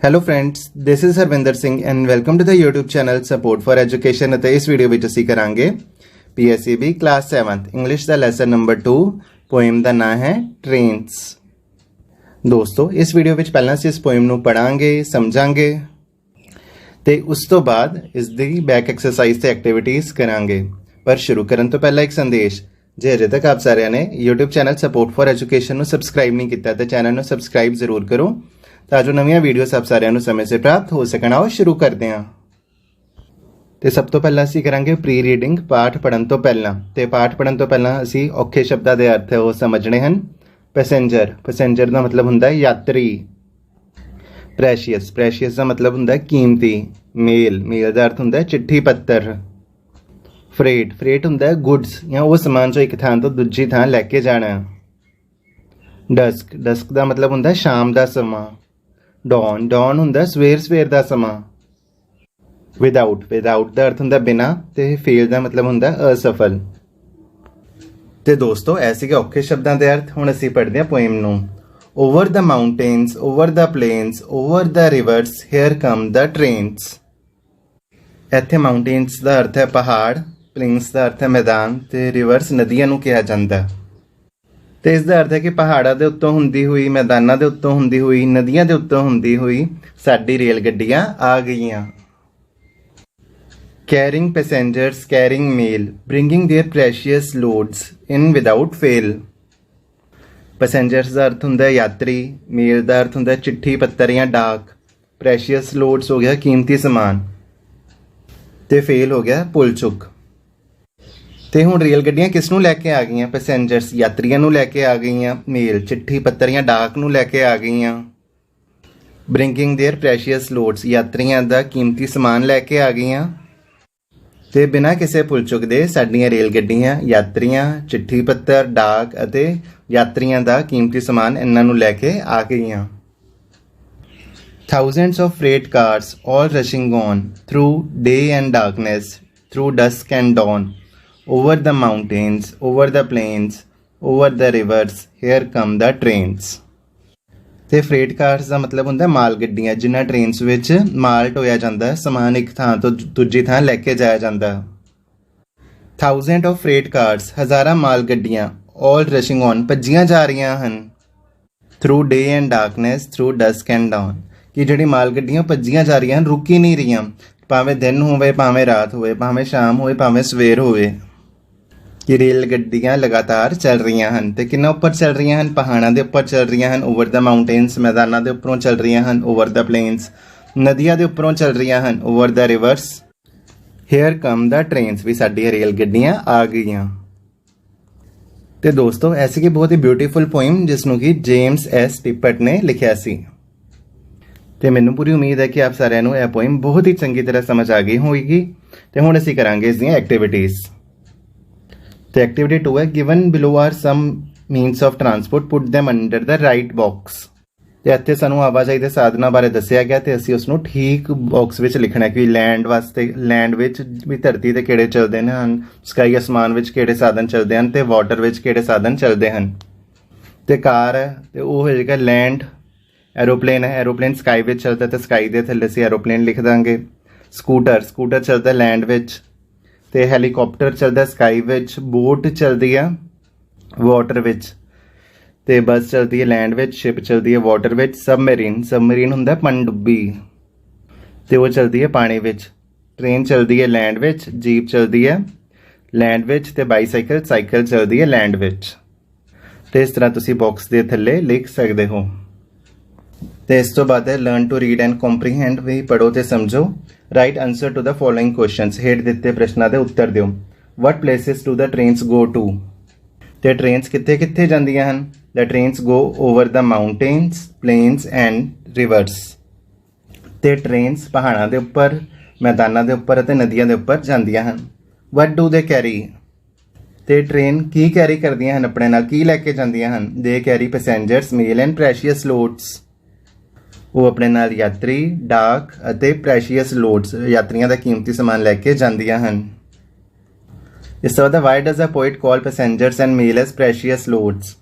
Hello friends, this is Harvinder Singh and welcome to the YouTube channel support for education. ਅਤੇ ਇਸ video ਵਿੱਚ ਅਸੀਂ ਕਰਾਂਗੇ PSEB ਕਲਾਸ 7th ਇੰਗਲਿਸ਼ ਦਾ ਲੈਸਨ ਨੰਬਰ 2। ਪੋਇਮ ਦਾ ਨਾਮ ਹੈ ਟ੍ਰੇਨਸ। ਦੋਸਤੋ, ਇਸ ਵੀਡੀਓ ਵਿੱਚ ਪਹਿਲਾਂ ਅਸੀਂ ਇਸ ਪੋਇਮ ਨੂੰ ਪੜਾਂਗੇ, ਸਮਝਾਂਗੇ ਤੇ ਉਸ ਤੋਂ ਬਾਅਦ ਇਸ ਦੀ ਬੈਕ ਐਕਸਰਸਾਈਜ਼ ਤੇ ਐਕਟੀਵਿਟੀਜ਼ ਕਰਾਂਗੇ। ਪਰ ਸ਼ੁਰੂ ਕਰਨ ਤੋਂ ਪਹਿਲਾਂ ਇੱਕ ਸੰਦੇਸ਼, ਜੇ ਅਜੇ ਤੱਕ ਆਪ ਸਾਰਿਆਂ ਨੇ YouTube channel support for education ਨੂੰ ਸਬਸਕ੍ਰਾਈਬ ਨਹੀਂ ਕੀਤਾ ਤਾਂ ਚੈਨਲ ਨੂੰ ਸਬਸਕ੍ਰਾਈਬ ਜ਼ਰੂਰ ਕਰੋ ਤਾਂ ਜੋ ਨਵੀਆਂ ਵੀਡੀਓਸ ਆਪ ਸਾਰਿਆਂ ਨੂੰ ਸਮੇਂ ਸਿਰ ਪ੍ਰਾਪਤ ਹੋ ਸਕਣ। ਆਓ ਸ਼ੁਰੂ ਕਰਦੇ ਹਾਂ। ਤੇ ਸਭ ਤੋਂ ਪਹਿਲਾਂ ਅਸੀਂ ਕਰਾਂਗੇ ਪ੍ਰੀ ਰੀਡਿੰਗ, ਪਾਠ ਪੜ੍ਹਨ ਤੋਂ ਪਹਿਲਾਂ। ਤੇ ਪਾਠ ਪੜ੍ਹਨ ਤੋਂ ਪਹਿਲਾਂ ਅਸੀਂ ਔਖੇ ਸ਼ਬਦਾਂ ਦੇ ਅਰਥ ਉਹ ਸਮਝਣੇ ਹਨ। ਪੈਸੇਂਜਰ, ਪੈਸੇਂਜਰ ਦਾ ਮਤਲਬ ਹੁੰਦਾ ਹੈ ਯਾਤਰੀ। ਪ੍ਰੈਸ਼ੀਅਸ, ਪ੍ਰੈਸ਼ੀਅਸ ਦਾ ਮਤਲਬ ਹੁੰਦਾ ਹੈ ਕੀਮਤੀ। ਮੇਲ, ਮੇਲ ਦਾ ਅਰਥ ਹੁੰਦਾ ਹੈ ਚਿੱਠੀ ਪੱਤਰ। ਫਰੇਟ, ਫਰੇਟ ਹੁੰਦਾ ਹੈ ਗੁੱਡਸ ਜਾਂ ਉਹ ਸਮਾਨ ਜੋ ਇੱਕ ਥਾਂ ਤੋਂ ਦੂਜੀ ਥਾਂ ਲੈ ਕੇ ਜਾਣਾ। ਡਸਕ, ਡਸਕ ਦਾ ਮਤਲਬ ਹੁੰਦਾ ਹੈ ਸ਼ਾਮ ਦਾ ਸਮਾਂ। ਡੌਨ, ਡੌਨ ਹੁੰਦਾ ਸਵੇਰ ਸਵੇਰ ਦਾ ਸਮਾਂ। ਵਿਦਆਊਟ, ਵਿਦਆਊਟ ਦਾ ਅਰਥ ਹੁੰਦਾ ਬਿਨਾਂ ਤੇ ਫੇਲ ਦਾ ਮਤਲਬ ਹੁੰਦਾ ਅਸਫਲ। ਤੇ ਦੋਸਤੋ, ਇਹ ਸੀਗੇ ਔਖੇ ਸ਼ਬਦਾਂ ਦੇ ਅਰਥ। ਹੁਣ ਅਸੀਂ ਪੜ੍ਹਦੇ ਹਾਂ ਪੋਇਮ ਨੂੰ। Over the mountains, over the plains, over the rivers, here come the trains. ਇੱਥੇ ਮਾਊਂਟੇਨਸ ਦਾ ਅਰਥ ਹੈ ਪਹਾੜ, ਪਲੇਨਸ ਦਾ ਅਰਥ ਹੈ ਮੈਦਾਨ ਤੇ ਰਿਵਰਸ ਨਦੀਆਂ ਨੂੰ ਕਿਹਾ ਜਾਂਦਾ। ਤੇ ਇਸ ਦਾ ਅਰਥ ਹੈ ਕਿ ਪਹਾੜਾਂ ਦੇ ਉੱਤੋਂ ਹੁੰਦੀ ਹੋਈ, ਮੈਦਾਨਾਂ ਦੇ ਉੱਤੋਂ ਹੁੰਦੀ ਹੋਈ, ਨਦੀਆਂ ਦੇ ਉੱਤੋਂ ਹੁੰਦੀ ਹੋਈ ਸਾਡੀ ਰੇਲ ਗੱਡੀਆਂ ਆ ਗਈਆਂ। Carrying passengers, carrying mail, bringing their precious loads in without fail. Passengers ਦਾ ਅਰਥ ਹੁੰਦਾ ਯਾਤਰੀ, ਮੇਲ ਦਾ ਅਰਥ ਹੁੰਦਾ ਚਿੱਠੀ ਪੱਤਰ ਜਾਂ ਡਾਕ, ਪ੍ਰੈਸ਼ੀਅਸ ਲੋਡਸ ਹੋ ਗਿਆ ਕੀਮਤੀ ਸਮਾਨ ਤੇ ਫੇਲ ਹੋ ਗਿਆ ਭੁੱਲ ਚੁੱਕ। ਤੇ ਹੁਣ ਰੇਲ ਗੱਡੀਆਂ ਕਿਸ ਨੂੰ ਲੈ ਕੇ ਆ ਗਈਆਂ? ਪੈਸੇਂਜਰਸ, ਯਾਤਰੀਆਂ ਨੂੰ ਲੈ ਕੇ ਆ ਗਈਆਂ। ਮੇਲ, ਚਿੱਠੀ ਪੱਤਰ ਜਾਂ ਡਾਕ ਨੂੰ ਲੈ ਕੇ ਆ ਗਈਆਂ। ਬ੍ਰਿੰਗਿੰਗ देयर ਪ੍ਰੈਸ਼ੀਅਸ ਲੋਡਸ, ਯਾਤਰੀਆਂ ਦਾ ਕੀਮਤੀ ਸਮਾਨ ਲੈ ਕੇ ਆ ਗਈਆਂ। ਤੇ ਬਿਨਾਂ ਕਿਸੇ ਭੁੱਲ ਚੁੱਕ ਦੇ ਸਾਡੀਆਂ ਰੇਲ ਗੱਡੀਆਂ ਯਾਤਰੀਆਂ, ਚਿੱਠੀ ਪੱਤਰ, ਡਾਕ ਅਤੇ ਯਾਤਰੀਆਂ ਦਾ ਕੀਮਤੀ ਸਮਾਨ ਇਹਨਾਂ ਨੂੰ ਲੈ ਕੇ ਆ ਗਈਆਂ। Thousands of freight cars all rushing on through day and darkness, through dusk and dawn, over the mountains, over the plains, over the rivers, here come the trains। ਤੇ ਫਰੇਟ ਕਾਰਸ ਦਾ ਮਤਲਬ ਹੁੰਦਾ ਮਾਲ ਗੱਡੀਆਂ, ਜਿਨ੍ਹਾਂ ਟ੍ਰੇਨਸ ਵਿੱਚ ਮਾਲ ਢੋਇਆ ਜਾਂਦਾ, ਸਮਾਨ ਇੱਕ ਥਾਂ ਤੋਂ ਦੂਜੀ ਥਾਂ ਲੈ ਕੇ ਜਾਇਆ ਜਾਂਦਾ। Thousands of freight cars, ਹਜ਼ਾਰਾਂ ਮਾਲ ਗੱਡੀਆਂ, all rushing on, ਭੱਜੀਆਂ ਜਾ ਰਹੀਆਂ ਹਨ। Through day and darkness, through dusk and dawn, ਕਿ ਜਿਹੜੀ ਮਾਲ ਗੱਡੀਆਂ ਭੱਜੀਆਂ ਜਾ ਰਹੀਆਂ ਹਨ, ਰੁਕ ਹੀ ਨਹੀਂ ਰਹੀਆਂ। ਭਾਵੇਂ ਦਿਨ ਹੋਵੇ, ਭਾਵੇਂ ਰਾਤ ਹੋਵੇ, ਭਾਵੇਂ ਸ਼ਾਮ ਹੋਵੇ, ਭਾਵੇਂ ਸਵੇਰ ਹੋਵੇ, ਕਿ ਰੇਲ ਗੱਡੀਆਂ ਲਗਾਤਾਰ ਚੱਲ ਰਹੀਆਂ ਹਨ। ਤੇ ਕਿੰਨਾ ਉੱਪਰ ਚੱਲ ਰਹੀਆਂ ਹਨ? ਪਹਾੜਾਂ ਦੇ ਉੱਪਰ ਚੱਲ ਰਹੀਆਂ ਹਨ। ਓਵਰ ਦਾ ਮਾਊਂਟੇਨਸ, ਮੈਦਾਨਾਂ ਦੇ ਉੱਪਰੋਂ ਚੱਲ ਰਹੀਆਂ ਹਨ। ਓਵਰ ਦਾ ਪਲੇਨਸ, ਨਦੀਆਂ ਦੇ ਉੱਪਰੋਂ ਚੱਲ ਰਹੀਆਂ ਹਨ। Over the reverse, here come the trains, ਵੀ ਸਾਡੀਆਂ ਰੇਲ ਗੱਡੀਆਂ ਆ ਗਈਆਂ। ਤੇ ਦੋਸਤੋ, ਐਸੀ ਕਿ ਬਹੁਤ ਹੀ ਬਿਊਟੀਫੁਲ ਪੋਇਮ ਜਿਸ ਨੂੰ ਕਿ ਜੇਮਸ ਐਸ ਟਿਪਟ ਨੇ ਲਿਖਿਆ ਸੀ। ਤੇ ਮੈਨੂੰ ਪੂਰੀ ਉਮੀਦ ਹੈ ਕਿ ਆਪ ਸਾਰਿਆਂ ਨੂੰ ਇਹ ਪੋਇਮ ਬਹੁਤ ਹੀ ਚੰਗੀ ਤਰ੍ਹਾਂ ਸਮਝ ਆ ਗਈ ਹੋਵੇਗੀ। ਤੇ ਹੁਣ ਅਸੀਂ ਕਰਾਂਗੇ ਇਸ ਦੀਆਂ ਐਕਟੀਵਿਟੀਜ਼। ਤੇ ਐਕਟੀਵਿਟੀ 2 ਹੈ, given below are some means of transport, put them under the right box. ਤੇ ਇੱਥੇ ਸਾਨੂੰ ਆਵਾਜਾਈ ਦੇ ਸਾਧਨਾਂ ਬਾਰੇ ਦੱਸਿਆ ਗਿਆ ਤੇ ਅਸੀਂ ਉਸ ਨੂੰ ਠੀਕ ਬਾਕਸ ਵਿੱਚ ਲਿਖਣਾ ਕਿ ਲੈਂਡ ਵਾਸਤੇ, ਲੈਂਡ ਵਿੱਚ ਵੀ ਧਰਤੀ ਤੇ ਕਿਹੜੇ ਚੱਲਦੇ ਹਨ, ਸਕਾਈ ਅਸਮਾਨ ਵਿੱਚ ਕਿਹੜੇ ਸਾਧਨ ਚੱਲਦੇ ਹਨ ਤੇ ਵਾਟਰ ਵਿੱਚ ਕਿਹੜੇ ਸਾਧਨ ਚੱਲਦੇ ਹਨ। ਤੇ ਕਾਰ ਹੈ ਤੇ ਉਹ ਹੋਏਗਾ ਲੈਂਡ। ਐਰੋਪਲੇਨ ਹੈ, ਐਰੋਪਲੇਨ ਸਕਾਈ ਵਿੱਚ ਚੱਲਦਾ ਤੇ ਸਕਾਈ ਦੇ ਥੱਲੇ ਅਸੀਂ ਐਰੋਪਲੇਨ ਲਿਖ ਦਾਂਗੇ। ਸਕੂਟਰ, ਸਕੂਟਰ ਚੱਲਦਾ ਲੈਂਡ ਵਿੱਚ ਤੇ ਹੈਲੀਕਾਪਟਰ ਚੱਲਦਾ ਸਕਾਈ ਵਿੱਚ। ਬੋਟ ਚੱਲਦੀ ਆ ਵਾਟਰ ਵਿੱਚ ਤੇ ਬੱਸ ਚੱਲਦੀ ਹੈ ਲੈਂਡ ਵਿੱਚ। ਸ਼ਿਪ ਚੱਲਦੀ ਹੈ ਵਾਟਰ ਵਿੱਚ। ਸਬਮਰੀਨ, ਸਬਮਰੀਨ ਹੁੰਦਾ ਪਣਡੁੱਬੀ ਤੇ ਉਹ ਚੱਲਦੀ ਹੈ ਪਾਣੀ ਵਿੱਚ। ਟ੍ਰੇਨ ਚੱਲਦੀ ਹੈ ਲੈਂਡ ਵਿੱਚ। ਜੀਪ ਚੱਲਦੀ ਹੈ ਲੈਂਡ ਵਿੱਚ ਤੇ ਬਾਈਸਾਈਕਲ, ਸਾਈਕਲ ਚੱਲਦੀ ਹੈ ਲੈਂਡ ਵਿੱਚ। ਤੇ ਇਸ ਤਰ੍ਹਾਂ ਤੁਸੀਂ ਬਾਕਸ ਦੇ ਥੱਲੇ ਲਿਖ ਸਕਦੇ ਹੋ। ਤੇ ਇਸ ਤੋਂ ਬਾਅਦ ਹੈ learn to read and comprehend, ਵੀ ਪੜ੍ਹੋ ਤੇ ਸਮਝੋ। Write answer to the following questions, ਹੇਠ ਦਿੱਤੇ ਪ੍ਰਸ਼ਨਾਂ ਦੇ ਉੱਤਰ ਦਿਓ। What places to the trains go to, ਤੇ ਟ੍ਰੇਨਸ ਕਿੱਥੇ ਕਿੱਥੇ ਜਾਂਦੀਆਂ ਹਨ? The trains go over the mountains, plains and rivers. ਤੇ ਟ੍ਰੇਨਸ ਪਹਾੜਾਂ ਦੇ ਉੱਪਰ, ਮੈਦਾਨਾਂ ਦੇ ਉੱਪਰ ਅਤੇ ਨਦੀਆਂ ਦੇ ਉੱਪਰ ਜਾਂਦੀਆਂ ਹਨ। ਵਟ ਡੂ ਦੇ ਕੈਰੀ, ਤੇ ਟ੍ਰੇਨ ਕੀ ਕੈਰੀ ਕਰਦੀਆਂ ਹਨ ਆਪਣੇ ਨਾਲ, ਕੀ ਲੈ ਕੇ ਜਾਂਦੀਆਂ ਹਨ? They carry passengers, mail and precious loads, ਉਹ ਆਪਣੇ ਨਾਲ ਯਾਤਰੀ, ਡਾਕ ਅਤੇ ਪ੍ਰੈਸ਼ੀਅਸ ਲੋਡਸ, ਯਾਤਰੀਆਂ ਦਾ ਕੀਮਤੀ ਸਮਾਨ ਲੈ ਕੇ ਜਾਂਦੀਆਂ ਹਨ। ਇਸ ਤੋਂ ਬਾਅਦ why does a poet call passengers and mail as precious loads,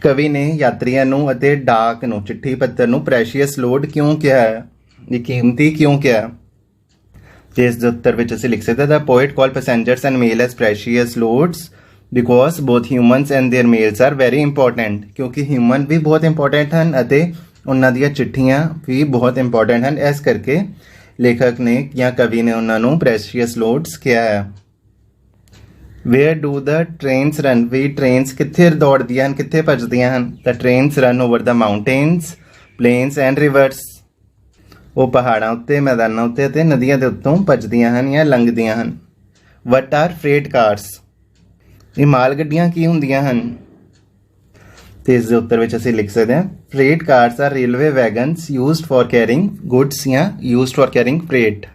ਕਵੀ ਨੇ ਯਾਤਰੀਆਂ ਨੂੰ ਅਤੇ ਡਾਕ ਨੂੰ ਚਿੱਠੀ ਪੱਤਰ ਨੂੰ ਪ੍ਰੈਸ਼ੀਅਸ ਲੋਡ ਕਿਉਂ ਕਿਹਾ ਹੈ, ਇਹ ਕੀਮਤੀ ਕਿਉਂ ਕਿਹਾ। ਤੇ ਇਸ ਦੇ ਉੱਤਰ ਵਿੱਚ ਅਸੀਂ ਲਿਖ ਸਕਦੇ ਦਾ poet call passengers and mail as precious loads because both humans and their mails are very important, ਕਿਉਂਕਿ ਹਿਊਮਨ ਵੀ ਬਹੁਤ ਇੰਪੋਰਟੈਂਟ ਹਨ ਅਤੇ ਉਹਨਾਂ ਦੀਆਂ ਚਿੱਠੀਆਂ ਵੀ ਬਹੁਤ ਇੰਪੋਰਟੈਂਟ ਹਨ। ਇਸ ਕਰਕੇ ਲੇਖਕ ਨੇ ਜਾਂ ਕਵੀ ਨੇ ਉਹਨਾਂ ਨੂੰ ਪ੍ਰੈਸ਼ੀਅਸ ਲੋਡਸ ਕਿਹਾ ਹੈ। Where do the trains run, ਵੀ ਟ੍ਰੇਨਸ ਕਿੱਥੇ ਦੌੜਦੀਆਂ ਹਨ, ਕਿੱਥੇ ਭੱਜਦੀਆਂ ਹਨ। The trains run over the mountains, plains and rivers, ਉਹ ਪਹਾੜਾਂ ਉੱਤੇ, ਮੈਦਾਨਾਂ ਉੱਤੇ ਅਤੇ ਨਦੀਆਂ ਦੇ ਉੱਤੋਂ ਭੱਜਦੀਆਂ ਹਨ ਜਾਂ ਲੰਘਦੀਆਂ ਹਨ। ਵਟ ਆਰ ਫਰੇਟ ਕਾਰਸ, ਇਹ ਮਾਲ ਗੱਡੀਆਂ ਕੀ ਹੁੰਦੀਆਂ ਹਨ। ਤੇ ਇਸ ਦੇ ਉੱਤਰ ਵਿੱਚ ਅਸੀਂ ਲਿਖ ਸਕਦੇ ਹਾਂ freight cars are railway wagons used for carrying goods ਜਾਂ ਯੂਜ਼ਡ ਫॉर ਕੈਰਿੰਗ ਫਰੇਟ।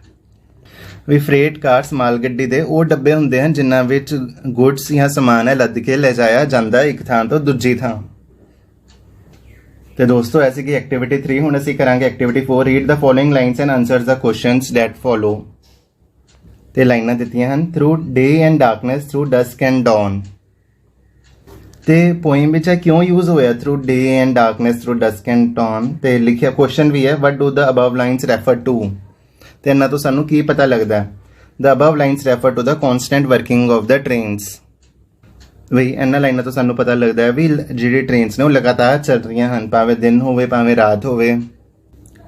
ਵੀ ਫਰੇਟ ਕਾਰਸ ਮਾਲ ਗੱਡੀ ਦੇ ਉਹ ਡੱਬੇ ਹੁੰਦੇ ਹਨ ਜਿਨ੍ਹਾਂ ਵਿੱਚ ਗੁੱਡਸ ਜਾਂ ਸਮਾਨ ਹੈ ਲੱਦ ਕੇ ਲੈ ਜਾਇਆ ਜਾਂਦਾ ਇੱਕ ਥਾਂ ਤੋਂ ਦੂਜੀ ਥਾਂ। ਤੇ ਦੋਸਤੋ ਐਸੀ ਕਿ ਐਕਟੀਵਿਟੀ 3 ਹੁਣ ਅਸੀਂ ਕਰਾਂਗੇ activity 4 read the following lines and answers the questions that follow. ਤੇ ਲਾਈਨਾਂ ਦਿੱਤੀਆਂ ਹਨ through day and darkness, through dusk and dawn. ਤੇ ਪੋਇਮ ਵਿੱਚ ਇਹ ਕਿਉਂ ਯੂਜ਼ ਹੋਇਆ through day and darkness, through dusk and dawn. ਤੇ ਲਿਖਿਆ ਕੁਐਸਚਨ ਵੀ ਹੈ what do the above lines refer to. ਤੇ ਇਹਨਾਂ ਤੋਂ ਸਾਨੂੰ ਕੀ ਪਤਾ ਲੱਗਦਾ ਹੈ। The above lines refer to the constant working of the trains. ਵੀ ਇਹਨਾਂ ਲਾਈਨਾਂ ਤੋਂ ਸਾਨੂੰ ਪਤਾ ਲੱਗਦਾ ਹੈ ਵੀ ਜਿਹੜੀ ਟ੍ਰੇਨਸ ਨੇ ਉਹ ਲਗਾਤਾਰ ਚੱਲ ਰਹੀਆਂ ਹਨ, ਭਾਵੇਂ ਦਿਨ ਹੋਵੇ, ਭਾਵੇਂ ਰਾਤ ਹੋਵੇ,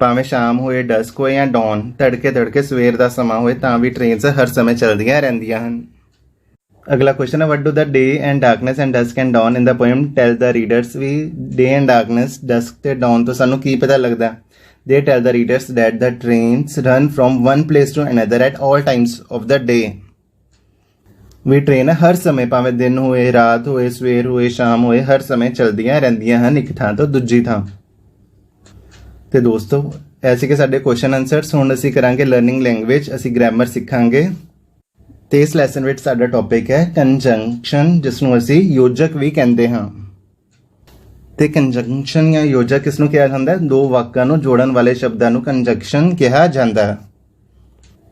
ਭਾਵੇਂ ਸ਼ਾਮ ਹੋਏ, ਡਸਕ ਹੋਏ ਜਾਂ ਡੌਨ, ਤੜਕੇ ਸਵੇਰ ਦਾ ਸਮਾਂ ਹੋਏ, ਤਾਂ ਵੀ ਟ੍ਰੇਨਸ ਹਰ ਸਮੇਂ ਚੱਲਦੀਆਂ ਰਹਿੰਦੀਆਂ ਹਨ। ਅਗਲਾ ਕੁਐਸਚਨ ਹੈ what do the day and darkness and dusk and dawn in the poem tell the readers. ਵੀ ਡੇ ਐਂਡ ਡਾਰਕਨੈਸ, ਡਸਕ ਤੇ ਡੌਨ ਤੋਂ ਸਾਨੂੰ ਕੀ ਪਤਾ ਲੱਗਦਾ। They tell the readers that the trains run from one place to another at all times of the day. ਵੀ train ਹਰ ਸਮੇਂ, ਭਾਵੇਂ ਦਿਨ ਹੋਏ, ਰਾਤ ਹੋਏ, ਸਵੇਰ ਹੋਏ, ਸ਼ਾਮ ਹੋਏ, ਹਰ ਸਮੇਂ ਚਲਦੀਆਂ ਰਹਿੰਦੀਆਂ ਹਨ ਇੱਕ ਥਾਂ ਤੋਂ ਦੂਜੀ ਥਾਂ। ਤੇ ਦੋਸਤੋ ਐਸੇ ਕਿ ਸਾਡੇ ਕੁਐਸਚਨ ਆਨਸਰਸ। ਹੁਣ ਅਸੀਂ ਕਰਾਂਗੇ ਲਰਨਿੰਗ ਲੈਂਗੁਏਜ, ਅਸੀਂ ਗ੍ਰਾਮਰ ਸਿੱਖਾਂਗੇ। ਤੇ ਇਸ ਲੈਸਨ ਵਿੱਚ ਸਾਡਾ ਟੌਪਿਕ ਹੈ ਕੰਜੰਕਸ਼ਨ, ਜਿਸ ਨੂੰ ਅਸੀਂ ਯੋਜਕ ਵੀ ਕਹਿੰਦੇ ਹਾਂ। ਤੇ ਕੰਜੰਕਸ਼ਨ ਜਾਂ ਯੋਜਕ ਕਿਸ ਨੂੰ ਕਿਹਾ ਜਾਂਦਾ ਹੈ। ਦੋ ਵਾਕਾਂ ਨੂੰ ਜੋੜਨ ਵਾਲੇ ਸ਼ਬਦਾਂ ਨੂੰ ਕੰਜੰਕਸ਼ਨ ਕਿਹਾ ਜਾਂਦਾ ਹੈ।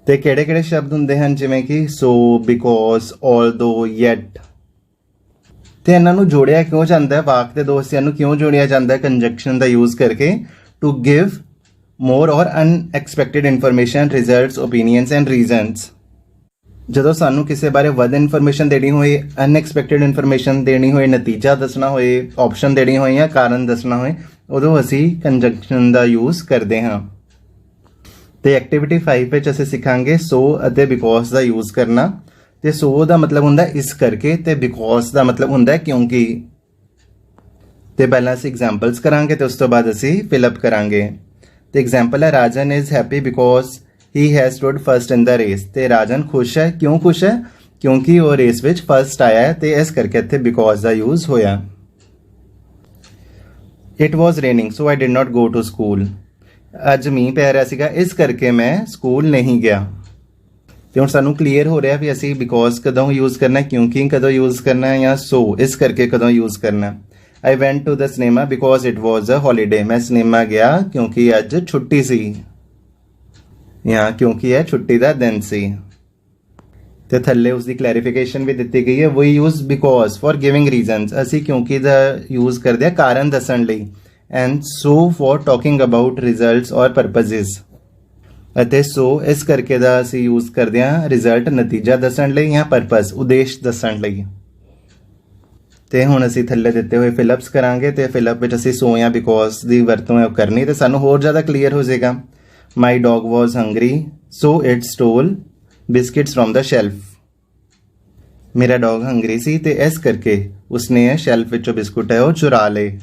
ਤੇ ਕਿਹੜੇ ਕਿਹੜੇ ਸ਼ਬਦ ਹੁੰਦੇ ਹਨ, ਜਿਵੇਂ ਕਿ ਸੋ, ਬਿਕੋਜ਼, ਆਲਦੋ, ਯੈਟ। ਤੇ ਇਹਨਾਂ ਨੂੰ ਜੋੜਿਆ ਕਿਉਂ ਜਾਂਦਾ ਹੈ, ਵਾਕ ਦੇ ਦੋ ਹਿੱਸਿਆਂ ਨੂੰ ਕਿਉਂ ਜੋੜਿਆ ਜਾਂਦਾ ਹੈ ਕੰਜੰਕਸ਼ਨ ਦਾ ਯੂਜ਼ ਕਰਕੇ। ਟੂ ਗਿਵ ਮੋਰ ਔਰ unexpected information, results, opinions and reasons. ਜਦੋਂ ਸਾਨੂੰ ਕਿਸੇ ਬਾਰੇ ਵੱਧ ਇਨਫੋਰਮੇਸ਼ਨ ਦੇਣੀ ਹੋਏ, ਅਨਐਕਸਪੈਕਟਿਡ ਇਨਫੋਰਮੇਸ਼ਨ ਦੇਣੀ ਹੋਏ, ਨਤੀਜਾ ਦੱਸਣਾ ਹੋਏ, ਆਪਸ਼ਨ ਦੇਣੀ ਹੋਏ ਜਾਂ ਕਾਰਨ ਦੱਸਣਾ ਹੋਏ, ਉਦੋਂ ਅਸੀਂ ਕੰਜੰਕਸ਼ਨ ਦਾ ਯੂਜ਼ ਕਰਦੇ ਹਾਂ। ਤੇ ਐਕਟੀਵਿਟੀ 5 ਵਿੱਚ ਅਸੀਂ ਸਿੱਖਾਂਗੇ ਸੋ ਅਤੇ ਬਿਕੋਜ਼ ਦਾ ਯੂਜ਼ ਕਰਨਾ। ਤੇ ਸੋ ਦਾ ਮਤਲਬ ਹੁੰਦਾ ਇਸ ਕਰਕੇ, ਤੇ ਬਿਕੋਜ਼ ਦਾ ਮਤਲਬ ਹੁੰਦਾ ਕਿਉਂਕਿ। ਤੇ ਪਹਿਲਾਂ ਅਸੀਂ ਐਗਜ਼ਾਮਪਲਸ ਕਰਾਂਗੇ ਤੇ ਉਸ ਤੋਂ ਬਾਅਦ ਅਸੀਂ ਫਿਲਅਪ ਕਰਾਂਗੇ। ਤੇ ਐਗਜ਼ਾਮਪਲ ਹੈ Rajan is happy because he has stood first in the race. ਤੇ ਰਾਜਨ ਖੁਸ਼ ਹੈ, ਕਿਉਂ ਖੁਸ਼ ਹੈ, ਕਿਉਂਕਿ ਉਹ ਰੇਸ ਵਿੱਚ ਫਸਟ ਆਇਆ ਹੈ, ਤੇ ਇਸ ਕਰਕੇ ਇੱਥੇ ਬਿਕੋਜ਼ ਦਾ ਯੂਜ਼ ਹੋਇਆ। It was raining so I did not go to school. ਅੱਜ ਮੀਂਹ ਪੈ ਰਿਹਾ ਸੀਗਾ, ਇਸ ਕਰਕੇ ਮੈਂ ਸਕੂਲ ਨਹੀਂ ਗਿਆ। ਤੇ ਹੁਣ ਸਾਨੂੰ ਕਲੀਅਰ ਹੋ ਰਿਹਾ ਵੀ ਅਸੀਂ ਬਿਕੋਜ਼ ਕਦੋਂ ਯੂਜ਼ ਕਰਨਾ, ਕਿਉਂਕਿ ਕਦੋਂ ਯੂਜ਼ ਕਰਨਾ, ਜਾਂ ਸੋ ਇਸ ਕਰਕੇ ਕਦੋਂ ਯੂਜ਼ ਕਰਨਾ। I went to the cinema because it was a holiday. ਮੈਂ ਸਿਨੇਮਾ ਗਿਆ ਕਿਉਂਕਿ ਅੱਜ ਛੁੱਟੀ ਸੀ, ਜਾਂ ਕਿਉਂਕਿ ਇਹ ਛੁੱਟੀ ਦਾ ਦਿਨ ਸੀ। ਤੇ ਥੱਲੇ ਉਸਦੀ ਕਲੈਰੀਫਿਕੇਸ਼ਨ ਵੀ ਦਿੱਤੀ ਗਈ ਹੈ। We use because for giving reasons. ਅਸੀਂ ਕਿਉਂਕਿ ਦਾ ਯੂਜ਼ ਕਰਦੇ ਹਾਂ ਕਾਰਨ ਦੱਸਣ ਲਈ। And so for talking about results or purposes. ਅਤੇ ਸੋ ਇਸ ਕਰਕੇ ਦਾ ਅਸੀਂ ਯੂਜ਼ ਕਰਦੇ ਹਾਂ ਰਿਜ਼ਲਟ, ਨਤੀਜਾ ਦੱਸਣ ਲਈ, ਜਾਂ ਪਰਪਸ, ਉਦੇਸ਼ ਦੱਸਣ ਲਈ। ਤੇ ਹੁਣ ਅਸੀਂ ਥੱਲੇ ਦਿੱਤੇ ਹੋਏ ਫਿਲਅਪਸ ਕਰਾਂਗੇ। ਤੇ ਫਿਲਅਪ ਵਿੱਚ ਅਸੀਂ ਸੋ ਜਾਂ ਬਿਕੋਜ਼ ਦੀ ਵਰਤੋਂ ਕਰਨੀ, ਤੇ ਸਾਨੂੰ ਹੋਰ ਜ਼ਿਆਦਾ ਕਲੀਅਰ ਹੋ ਜਾਏਗਾ। My dog was hungry, so it stole biscuits from the shelf. ਮੇਰਾ ਡੌਗ ਹੰਗਰੀ ਸੀ ਤੇ ਇਸ ਕਰਕੇ ਉਸਨੇ ਇਹ ਸ਼ੈਲਫ ਵਿੱਚੋਂ ਬਿਸਕੁਟ ਹੈ ਉਹ ਚੁਰਾ ਲਏ।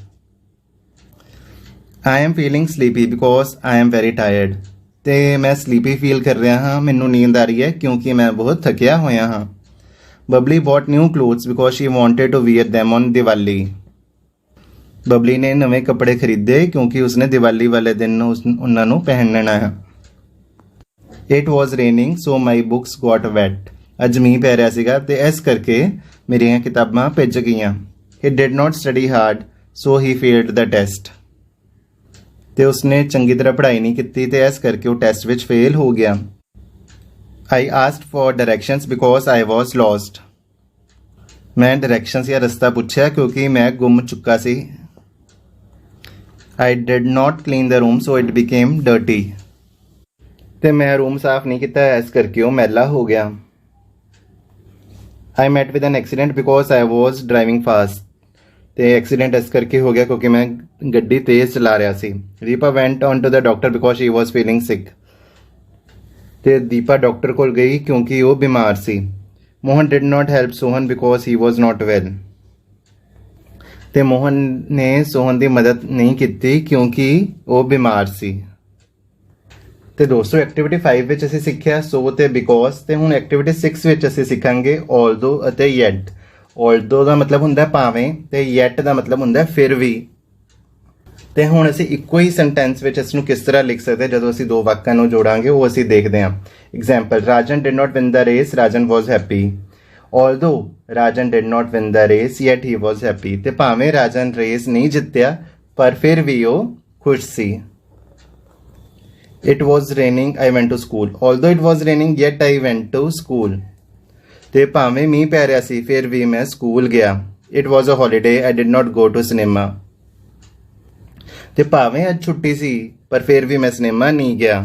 I am feeling sleepy because I am very tired. ਤੇ ਮੈਂ ਸਲੀਪੀ ਫੀਲ ਕਰ ਰਿਹਾ ਹਾਂ, ਮੈਨੂੰ ਨੀਂਦ ਆ ਰਹੀ ਹੈ ਕਿਉਂਕਿ ਮੈਂ ਬਹੁਤ ਥੱਕਿਆ ਹੋਇਆ ਹਾਂ। Bubbly bought new clothes because she wanted to wear them on Diwali. Babli ਨੇ ਨਵੇਂ ਕੱਪੜੇ ਖਰੀਦੇ ਕਿਉਂਕਿ ਉਸਨੇ ਦੀਵਾਲੀ ਵਾਲੇ ਦਿਨ ਉਹਨਾਂ ਨੂੰ ਪਹਿਨਣਾ ਹੈ। It was raining so my books got wet. ਅੱਜ ਮੀਂਹ ਪੈ ਰਿਹਾ ਸੀਗਾ ਤੇ ਇਸ ਕਰਕੇ ਮੇਰੀਆਂ ਕਿਤਾਬਾਂ ਭਿੱਜ ਗਈਆਂ। He did not study hard so he failed the test. ਤੇ ਉਸਨੇ ਚੰਗੀ ਤਰ੍ਹਾਂ ਪੜ੍ਹਾਈ ਨਹੀਂ ਕੀਤੀ ਤੇ ਇਸ ਕਰਕੇ ਉਹ ਟੈਸਟ ਵਿੱਚ ਫੇਲ ਹੋ ਗਿਆ। I asked for directions because I was lost. मैं डायरैक्शनस या रस्ता पूछा क्योंकि मैं गुम चुका सी। I did not clean the room so it became dirty. ते मैं रूम साफ नहीं किया इस करके वो मैला हो गया। I met with an accident because I was driving fast. ते एक्सीडेंट इस करके हो गया क्योंकि मैं गड्डी तेज़ चला रहा सी। Deepa went on to the doctor because she was feeling sick. ते दीपा डॉक्टर को गई क्योंकि वो बीमार सी। Mohan did not help Sohan because he was not well. ते मोहन ने सोहन की मदद नहीं की क्योंकि वो बीमार सी। ਤੇ ਦੋਸਤੋ ਐਕਟੀਵਿਟੀ 5 ਵਿੱਚ ਅਸੀਂ ਸਿੱਖਿਆ ਸੋ ਤੇ ਬਿਕੋਜ਼ ਤੇ ਹੁਣ ਐਕਟੀਵਿਟੀ 6 ਵਿੱਚ ਅਸੀਂ ਸਿੱਖਾਂਗੇ ਆਲਦੋ ਅਤੇ ਯੈਟ। ਆਲਦੋ ਦਾ ਮਤਲਬ ਹੁੰਦਾ ਭਾਵੇਂ ਤੇ ਯੈਟ ਦਾ ਮਤਲਬ ਹੁੰਦਾ ਫਿਰ ਵੀ। ਤੇ ਹੁਣ ਅਸੀਂ ਇੱਕੋ ਹੀ ਸੈਂਟੈਂਸ ਵਿੱਚ ਇਸ ਨੂੰ ਕਿਸ ਤਰ੍ਹਾਂ ਲਿਖ ਸਕਦੇ ਜਦੋਂ ਅਸੀਂ ਦੋ ਵਾਕਾਂ ਨੂੰ ਜੋੜਾਂਗੇ ਉਹ ਅਸੀਂ ਦੇਖਦੇ ਹਾਂ। Example Rajan did not win the race Rajan was happy. Although Rajan did not win the race yet he was happy. ਤੇ ਭਾਵੇਂ ਰਾਜਨ ਰੇਸ ਨਹੀਂ ਜਿੱਤਿਆ ਪਰ ਫਿਰ ਵੀ ਉਹ ਖੁਸ਼ ਸੀ। It was raining, I went to school. Although it was raining, yet I went to school. ਤੇ ਭਾਵੇਂ ਮੀਂਹ ਪੈ ਰਿਹਾ ਸੀ ਫਿਰ ਵੀ ਮੈਂ ਸਕੂਲ ਗਿਆ। It was a holiday, I did not go to cinema. ਤੇ ਭਾਵੇਂ ਅੱਜ ਛੁੱਟੀ ਸੀ ਪਰ ਫਿਰ ਵੀ ਮੈਂ ਸਿਨੇਮਾ ਨਹੀਂ ਗਿਆ।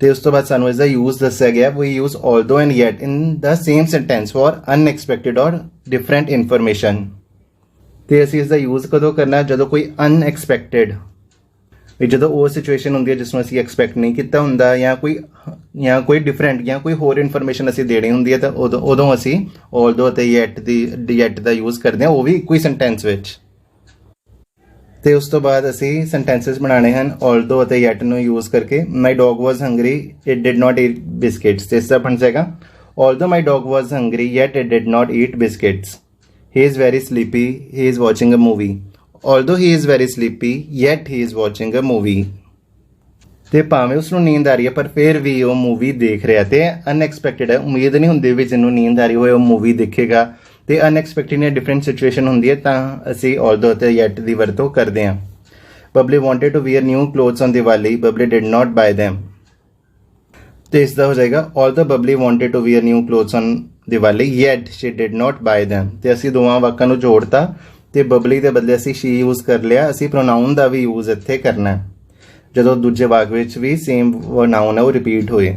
ਤੇ ਉਸ ਤੋਂ ਬਾਅਦ ਸਾਨੂੰ ਇਸ ਦਾ ਯੂਜ਼ ਦੱਸਿਆ ਗਿਆ we use although and yet in the same sentence for unexpected or different information। ਤੇ ਅਸੀਂ ਇਸ ਦਾ ਯੂਜ਼ ਕਦੋਂ ਕਰਨਾ ਜਦੋਂ ਕੋਈ ਅਨਐਕਸਪੈਕਟਡ ਵੀ ਜਦੋਂ ਉਹ ਸਿਚੁਏਸ਼ਨ ਹੁੰਦੀ ਹੈ ਜਿਸ ਨੂੰ ਅਸੀਂ ਐਕਸਪੈਕਟ ਨਹੀਂ ਕੀਤਾ ਹੁੰਦਾ ਜਾਂ ਕੋਈ ਡਿਫਰੈਂਟ ਜਾਂ ਕੋਈ ਹੋਰ ਇਨਫੋਰਮੇਸ਼ਨ ਅਸੀਂ ਦੇਣੀ ਹੁੰਦੀ ਹੈ ਤਾਂ ਉਦੋਂ ਅਸੀਂ ਆਲਦੋ ਅਤੇ ਯੈਟ ਦਾ ਯੂਜ਼ ਕਰਦੇ ਹਾਂ ਉਹ ਵੀ ਇੱਕੋ ਹੀ ਸੈਂਟੈਂਸ ਵਿੱਚ। ਤੇ ਉਸ ਤੋਂ ਬਾਅਦ ਅਸੀਂ ਸੈਂਟੈਂਸਸ ਬਣਾਉਣੇ ਹਨ ਆਲਦੋ ਅਤੇ ਯੈਟ ਨੂੰ ਯੂਜ਼ ਕਰਕੇ। My dog was hungry it did not eat biscuits. ਤੇ ਇਸ ਦਾ ਬਣ ਜਾਏਗਾ although my dog was hungry yet it did not eat biscuits. He is very sleepy he is watching a movie. Although he is very sleepy, yet he is watching a movie। ਤੇ ਭਾਵੇਂ ਉਸਨੂੰ ਨੀਂਦ ਆ ਰਹੀ ਹੈ ਪਰ ਫਿਰ ਵੀ ਉਹ ਮੂਵੀ ਦੇਖ ਰਿਹਾ। ਤੇ ਅਨਐਕਸਪੈਕਟਡ ਹੈ ਉਮੀਦ ਨਹੀਂ ਹੁੰਦੀ ਵੀ ਜਿਹਨੂੰ ਨੀਂਦ ਆ ਰਹੀ ਹੋਏ ਉਹ ਮੂਵੀ ਦੇਖੇਗਾ। ਤੇ ਅਨਐਕਸਪੈਕਟਡ ਜਾਂ ਡਿਫਰੈਂਟ ਸਿਚੁਏਸ਼ਨ ਹੁੰਦੀ ਹੈ ਤਾਂ ਅਸੀਂ although ਅਤੇ yet ਦੀ ਵਰਤੋਂ ਕਰਦੇ ਹਾਂ। Babli wanted to wear new clothes on Diwali Babli did not buy them। ਤੇ ਇਸ ਦਾ ਹੋ ਜਾਏਗਾ although Babli wanted to wear new clothes on Diwali yet she did not buy them। ਤੇ ਅਸੀਂ ਦੋਵਾਂ ਵਾਕਾਂ ਨੂੰ ਜੋੜਤਾ ਤੇ ਬਬਲੀ ਦੇ ਬਦਲੇ ਅਸੀਂ ਸ਼ੀ ਯੂਜ਼ ਕਰ ਲਿਆ। ਅਸੀਂ ਪ੍ਰੋਨਾਊਨ ਦਾ ਵੀ ਯੂਜ਼ ਇੱਥੇ ਕਰਨਾ ਜਦੋਂ ਦੂਜੇ ਵਾਕ ਵਿੱਚ ਵੀ ਸੇਮ ਨਾਊਨ ਹੈ ਉਹ ਰਿਪੀਟ ਹੋਏ।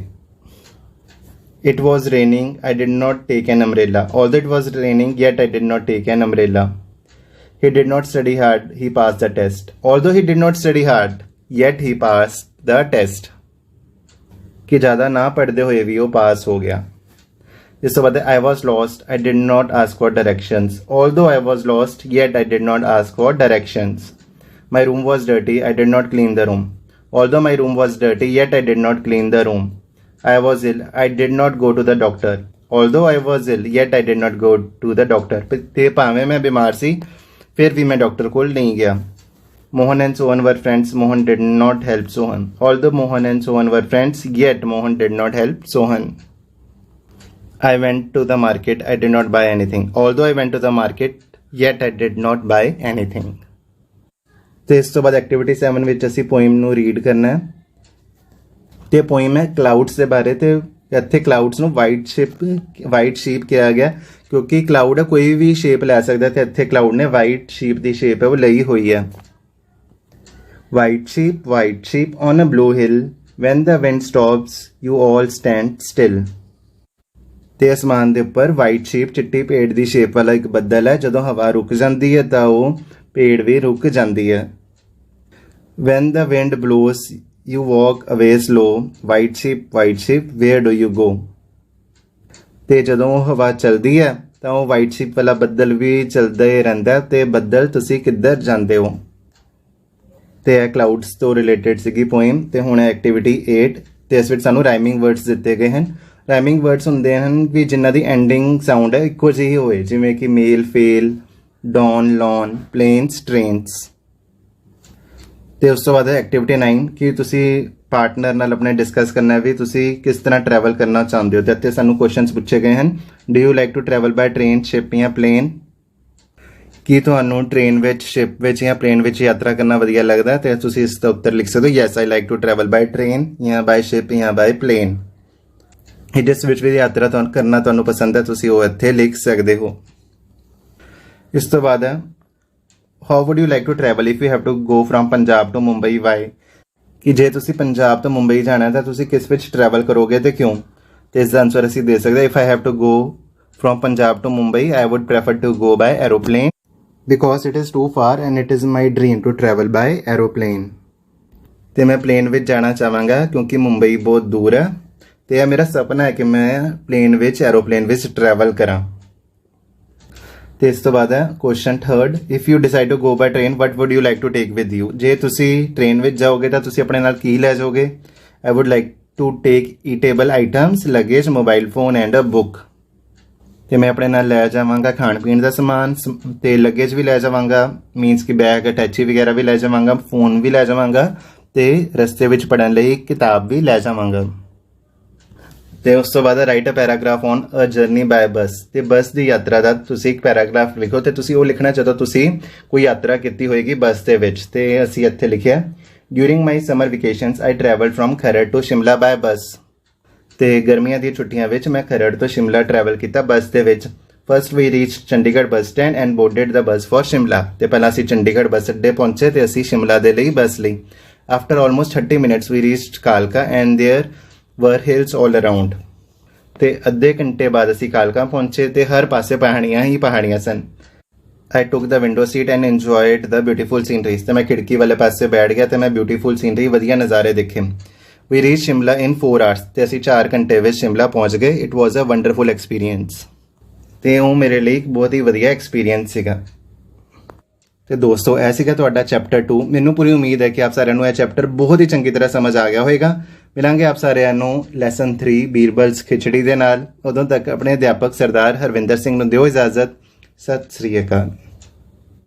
It was raining I did not take N umbrella. Although it was raining yet I did not take N umbrella. He did not study hard he passed the test. Although he did not study hard yet he passed the test. ਕਿ ਜ਼ਿਆਦਾ ਨਾ ਪੜ੍ਹਦੇ ਹੋਏ ਵੀ ਉਹ ਪਾਸ ਹੋ ਗਿਆ। ਇਸ ਤੋਂ ਬਾਅਦ I was lost, I did not ask for directions. Although I was lost, yet I did not ask for directions. My room was dirty, I did not clean the room. Although my room was dirty, yet I did not clean the room. I was ill, I did not go to the doctor. Although I was ill, yet I did not go to the doctor. ਤੇ ਭਾਵੇਂ ਮੈਂ ਬਿਮਾਰ ਸੀ ਫਿਰ ਵੀ ਮੈਂ doctor ਕੋਲ ਨਹੀਂ ਗਿਆ। Mohan and Sohan were friends, Mohan did not help Sohan. Although Mohan and Sohan were friends, yet Mohan did not help Sohan. I went to the market, I did not buy anything. Although I went to the market, yet I did not buy anything। ਤੇ ਇਸ ਤੋਂ ਬਾਅਦ activity 7 ਵਿੱਚ ਅਸੀਂ poem ਨੂੰ read ਕਰਨਾ ਹੈ। ਤੇ ਪੋਇਮ ਹੈ ਕਲਾਊਡਸ ਦੇ ਬਾਰੇ। ਤੇ ਇੱਥੇ ਕਲਾਊਡਸ ਨੂੰ ਵਾਈਟ ਸ਼ੀਪ ਕਿਹਾ ਗਿਆ ਕਿਉਂਕਿ ਕਲਾਊਡ ਕੋਈ ਵੀ ਸ਼ੇਪ ਲੈ ਸਕਦਾ ਤੇ ਇੱਥੇ ਕਲਾਊਡ ਨੇ ਵਾਈਟ ਸ਼ੀਪ ਦੀ ਸ਼ੇਪ ਹੈ ਉਹ ਲਈ ਹੋਈ ਹੈ। White sheep on a blue hill when the wind stops you all stand still। ਤੇ ਅਸਮਾਨ ਦੇ ਉੱਪਰ ਵਾਈਟ ਸ਼ੀਪ ਚਿੱਟੀ ਭੇਡ ਦੀ ਸ਼ੇਪ ਵਾਲਾ ਇੱਕ ਬੱਦਲ ਹੈ ਜਦੋਂ ਹਵਾ ਰੁਕ ਜਾਂਦੀ ਹੈ ਤਾਂ ਉਹ ਭੇਡ ਵੀ ਰੁਕ ਜਾਂਦੀ ਹੈ। when the wind blows you walk away slow white sheep where do you go। ਤੇ ਜਦੋਂ ਉਹ ਹਵਾ ਚੱਲਦੀ ਹੈ ਤਾਂ ਉਹ ਵਾਈਟ ਸ਼ੀਪ ਵਾਲਾ ਬੱਦਲ ਵੀ ਚੱਲਦਾ ਹੀ ਰਹਿੰਦਾ ਤੇ ਬੱਦਲ ਤੁਸੀਂ ਕਿੱਧਰ ਜਾਂਦੇ ਹੋ। ਤੇ ਇਹ ਕਲਾਊਡਸ ਤੋਂ ਰਿਲੇਟਡ ਸੀਗੀ ਪੋਇਮ। ਤੇ ਹੁਣ ਐਕਟੀਵਿਟੀ 8 ਤੇ ਇਸ ਵਿੱਚ ਸਾਨੂੰ ਰਾਈਮਿੰਗ ਵਰਡਸ ਦਿੱਤੇ ਗਏ ਹਨ। ਰਾਈਮਿੰਗ ਵਰਡਸ ਹੁੰਦੇ ਹਨ ਵੀ ਜਿਨ੍ਹਾਂ ਦੀ ਐਂਡਿੰਗ ਸਾਊਂਡ ਹੈ ਇੱਕੋ ਜਿਹੀ ਹੋਏ ਜਿਵੇਂ ਕਿ mail fail dawn lawn plains trains. ਤੇ ਉਸ ਤੋਂ ਬਾਅਦ ਐਕਟੀਵਿਟੀ 9 ਕਿ ਤੁਸੀਂ ਪਾਰਟਨਰ ਨਾਲ ਆਪਣੇ ਡਿਸਕਸ ਕਰਨਾ ਵੀ ਤੁਸੀਂ ਕਿਸ ਤਰ੍ਹਾਂ ਟਰੈਵਲ ਕਰਨਾ ਚਾਹੁੰਦੇ ਹੋ। ਤੇ ਇੱਥੇ ਸਾਨੂੰ ਕੁਐਸਚਨਸ ਪੁੱਛੇ ਗਏ ਹਨ do you like to travel by train ship ਜਾਂ ਪਲੇਨ। ਕੀ ਤੁਹਾਨੂੰ ਟ੍ਰੇਨ ਵਿੱਚ ਸ਼ਿਪ ਵਿੱਚ ਜਾਂ ਪਲੇਨ ਵਿੱਚ ਯਾਤਰਾ ਕਰਨਾ ਵਧੀਆ ਲੱਗਦਾ। ਤੇ ਤੁਸੀਂ ਇਸ ਦਾ ਉੱਤਰ ਲਿਖ ਸਕਦੇ ਹੋ yes I like to travel by train ਜਾਂ ਬਾਏ ਸ਼ਿਪ ਜਾਂ ਬਾਏ ਪਲੇਨ। ਜਿਸ ਵਿੱਚ ਵੀ ਯਾਤਰਾ ਕਰਨਾ ਤੁਹਾਨੂੰ ਪਸੰਦ ਹੈ ਤੁਸੀਂ ਉਹ ਇੱਥੇ ਲਿਖ ਸਕਦੇ ਹੋ। ਇਸ ਤੋਂ ਬਾਅਦ how would you like to travel if you have to go from Punjab to Mumbai why, ਕਿ ਜੇ ਤੁਸੀਂ ਪੰਜਾਬ ਤੋਂ ਮੁੰਬਈ ਜਾਣਾ ਤਾਂ ਤੁਸੀਂ ਕਿਸ ਵਿੱਚ ਟਰੈਵਲ ਕਰੋਗੇ ਤੇ ਕਿਉਂ। ਤੇ ਇਸ ਦਾ ਆਨਸਰ ਅਸੀਂ ਦੇ ਸਕਦੇ ਹਾਂ, if I have to go from Punjab to Mumbai I would prefer to go by aeroplane because it is too far and it is my dream to travel by aeroplane. ਤੇ ਮੈਂ ਪਲੇਨ ਵਿੱਚ ਜਾਣਾ ਚਾਹਾਂਗਾ ਕਿਉਂਕਿ ਮੁੰਬਈ ਬਹੁਤ ਦੂਰ ਹੈ ਤੇ ਇਹ ਮੇਰਾ ਸੁਪਨਾ ਹੈ ਕਿ ਮੈਂ ਪਲੇਨ ਵਿੱਚ ਐਰੋਪਲੇਨ ਵਿੱਚ ਟਰੈਵਲ ਕਰਾਂ। ਤੇ ਇਸ ਤੋਂ ਬਾਅਦ ਹੈ question 3rd, if you decide to go by train what would you like to take with you. ਜੇ ਤੁਸੀਂ ਟ੍ਰੇਨ ਵਿੱਚ ਜਾਓਗੇ ਤਾਂ ਤੁਸੀਂ ਆਪਣੇ ਨਾਲ ਕੀ ਲੈ ਜਾਓਗੇ। I would like to take eatable items, luggage, mobile phone and a book. ਤੇ ਮੈਂ ਆਪਣੇ ਨਾਲ ਲੈ ਜਾਵਾਂਗਾ ਖਾਣ ਪੀਣ ਦਾ ਸਮਾਨ ਤੇ ਲਗੇਜ ਵੀ ਲੈ ਜਾਵਾਂਗਾ, ਮੀਨਸ ਕਿ ਬੈਗ, ਅਟੈਚੀ ਵਗੈਰਾ ਵੀ ਲੈ ਜਾਵਾਂਗਾ, ਫੋਨ ਵੀ ਲੈ ਜਾਵਾਂਗਾ ਤੇ ਰਸਤੇ ਵਿੱਚ ਪੜ੍ਹਨ ਲਈ ਕਿਤਾਬ ਵੀ ਲੈ ਜਾਵਾਂਗਾ। ਤੇ ਉਸ ਤੋਂ ਬਾਅਦ write a paragraph on a journey by bus. ਤੇ ਬੱਸ ਦੀ ਯਾਤਰਾ ਦਾ ਤੁਸੀਂ ਇੱਕ ਪੈਰਾਗ੍ਰਾਫ ਲਿਖੋ ਤੇ ਤੁਸੀਂ ਉਹ ਲਿਖਣਾ ਜਦੋਂ ਤੁਸੀਂ ਕੋਈ ਯਾਤਰਾ ਕੀਤੀ ਹੋਏਗੀ ਬੱਸ ਦੇ ਵਿੱਚ। ਤੇ ਅਸੀਂ ਇੱਥੇ ਲਿਖਿਆ during my summer vacations I travelled from Kharar to Shimla by bus. ਤੇ ਗਰਮੀਆਂ ਦੀਆਂ ਛੁੱਟੀਆਂ ਵਿੱਚ ਮੈਂ ਖਰੜ ਤੋਂ ਸ਼ਿਮਲਾ ਟਰੈਵਲ ਕੀਤਾ ਬੱਸ ਦੇ ਵਿੱਚ। First we reach Chandigarh bus stand and boarded the bus for Shimla. ਤੇ ਪਹਿਲਾਂ ਅਸੀਂ ਚੰਡੀਗੜ੍ਹ ਬੱਸ ਅੱਡੇ ਪਹੁੰਚੇ ਤੇ ਅਸੀਂ ਸ਼ਿਮਲਾ ਦੇ ਲਈ ਬੱਸ ਲਈ। After almost 30 minutes we reached ਕਾਲਕਾ and there were hills all around. ਤੇ ਅੱਧੇ ਘੰਟੇ ਬਾਅਦ ਅਸੀਂ ਕਾਲਕਾ ਪਹੁੰਚੇ ਤੇ ਹਰ ਪਾਸੇ ਪਹਾੜੀਆਂ ਹੀ ਪਹਾੜੀਆਂ ਸਨ। I took the window seat and enjoyed the beautiful sceneries. ਤੇ ਮੈਂ ਖਿੜਕੀ ਵਾਲੇ ਪਾਸੇ ਬੈਠ ਗਿਆ ਤੇ ਮੈਂ ਬਿਊਟੀਫੁਲ ਸੀਨਰੀ, ਵਧੀਆ ਨਜ਼ਾਰੇ ਦੇਖੇ। We reach Shimla in 4 hours. ਤੇ ਅਸੀਂ 4 ਘੰਟੇ ਵਿੱਚ ਸ਼ਿਮਲਾ ਪਹੁੰਚ ਗਏ। It was a wonderful experience. ਤੇ ਉਹ ਮੇਰੇ ਲਈ ਇੱਕ ਬਹੁਤ ਹੀ ਵਧੀਆ ਐਕਸਪੀਰੀਅੰਸ ਸੀਗਾ। ਤੇ ਦੋਸਤੋ ਇਹ ਸੀਗਾ ਤੁਹਾਡਾ ਚੈਪਟਰ 2। ਮੈਨੂੰ ਪੂਰੀ ਉਮੀਦ ਹੈ ਕਿ ਆਪ ਸਾਰਿਆਂ ਨੂੰ ਇਹ ਚੈਪਟਰ ਬਹੁਤ ਹੀ ਚੰਗੀ ਤਰ੍ਹਾਂ ਸਮਝ ਆ ਗਿਆ ਹੋਵੇਗਾ। ਮਿਲਾਂਗੇ ਆਪ ਸਾਰਿਆਂ ਨੂੰ ਲੈਸਨ 3 ਬੀਰਬਲਸ ਖਿਚੜੀ ਦੇ ਨਾਲ। ਉਦੋਂ ਤੱਕ ਆਪਣੇ ਅਧਿਆਪਕ ਸਰਦਾਰ ਹਰਵਿੰਦਰ ਸਿੰਘ ਨੂੰ ਦਿਓ ਇਜਾਜ਼ਤ। ਸਤਿ ਸ੍ਰੀ ਅਕਾਲ।